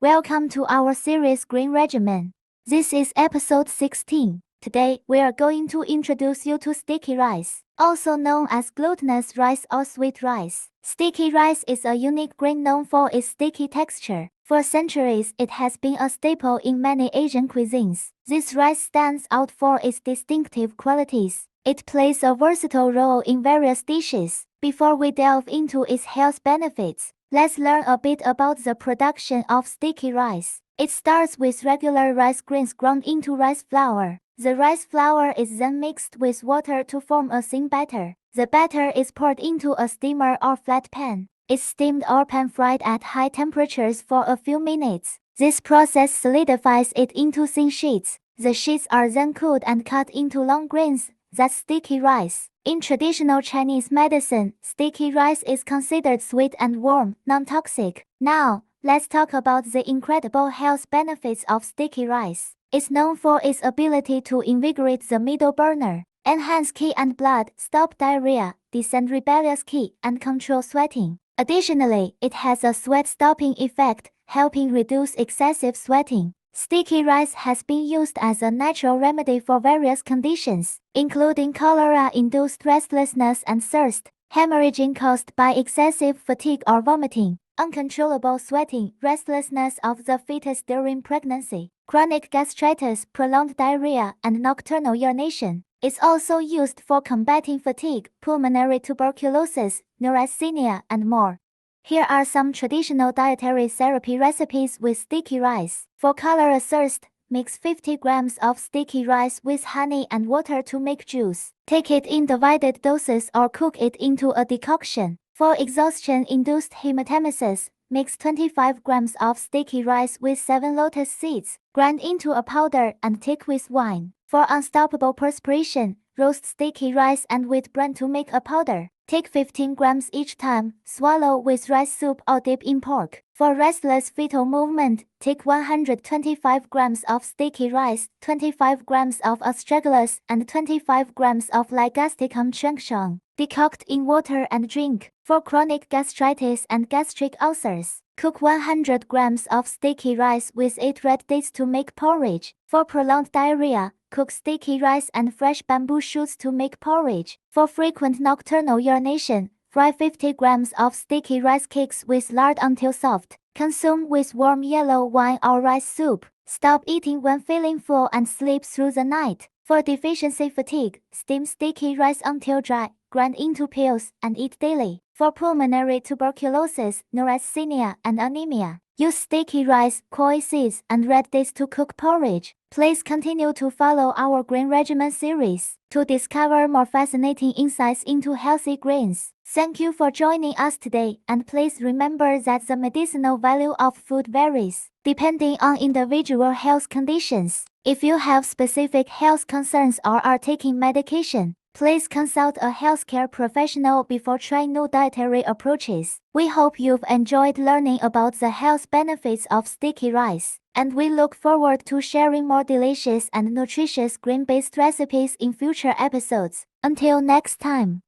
Welcome to our series Green Regimen. This is episode 16. Today, we are going to introduce you to sticky rice, also known as glutinous rice or sweet rice. Sticky rice is a unique grain known for its sticky texture. For centuries, it has been a staple in many Asian cuisines. This rice stands out for its distinctive qualities. It plays a versatile role in various dishes. Before we delve into its health benefits, let's learn a bit about the production of sticky rice. It starts with regular rice grains ground into rice flour. The rice flour is then mixed with water to form a thin batter. The batter is poured into a steamer or flat pan. It's steamed or pan-fried at high temperatures for a few minutes. This process solidifies it into thin sheets. The sheets are then cooled and cut into long grains. That's sticky rice. In traditional Chinese medicine, sticky rice is considered sweet and warm, non-toxic. Now, let's talk about the incredible health benefits of sticky rice. It's known for its ability to invigorate the middle burner, enhance qi and blood, stop diarrhea, descend rebellious qi, and control sweating. Additionally, it has a sweat-stopping effect, helping reduce excessive sweating. Sticky rice has been used as a natural remedy for various conditions, including cholera-induced restlessness and thirst, hemorrhaging caused by excessive fatigue or vomiting, uncontrollable sweating, restlessness of the fetus during pregnancy, chronic gastritis, prolonged diarrhea, and nocturnal urination. It's also used for combating fatigue, pulmonary tuberculosis, neurasthenia, and more. Here are some traditional dietary therapy recipes with sticky rice. For cholera thirst, mix 50 grams of sticky rice with honey and water to make juice. Take it in divided doses or cook it into a decoction. For exhaustion-induced hematemesis, mix 25 grams of sticky rice with 7 lotus seeds, grind into a powder and take with wine. For unstoppable perspiration, roast sticky rice and wheat bran to make a powder. Take 15 grams each time, swallow with rice soup or dip in pork. For restless fetal movement, take 125 grams of sticky rice, 25 grams of astragalus, and 25 grams of ligusticum chunkshuang. Decoct in water and drink. For chronic gastritis and gastric ulcers, cook 100 grams of sticky rice with 8 red dates to make porridge. For prolonged diarrhea, cook sticky rice and fresh bamboo shoots to make porridge. For frequent nocturnal urination, fry 50 grams of sticky rice cakes with lard until soft. Consume with warm yellow wine or rice soup. Stop eating when feeling full and sleep through the night. For deficiency fatigue, steam sticky rice until dry, grind into pills, and eat daily. For pulmonary tuberculosis, neurasthenia, and anemia, use sticky rice, koi seeds, and red dates to cook porridge. Please continue to follow our Green Regimen series to discover more fascinating insights into healthy grains. Thank you for joining us today, and please remember that the medicinal value of food varies depending on individual health conditions. If you have specific health concerns or are taking medication, please consult a healthcare professional before trying new dietary approaches. We hope you've enjoyed learning about the health benefits of sticky rice, and we look forward to sharing more delicious and nutritious grain-based recipes in future episodes. Until next time.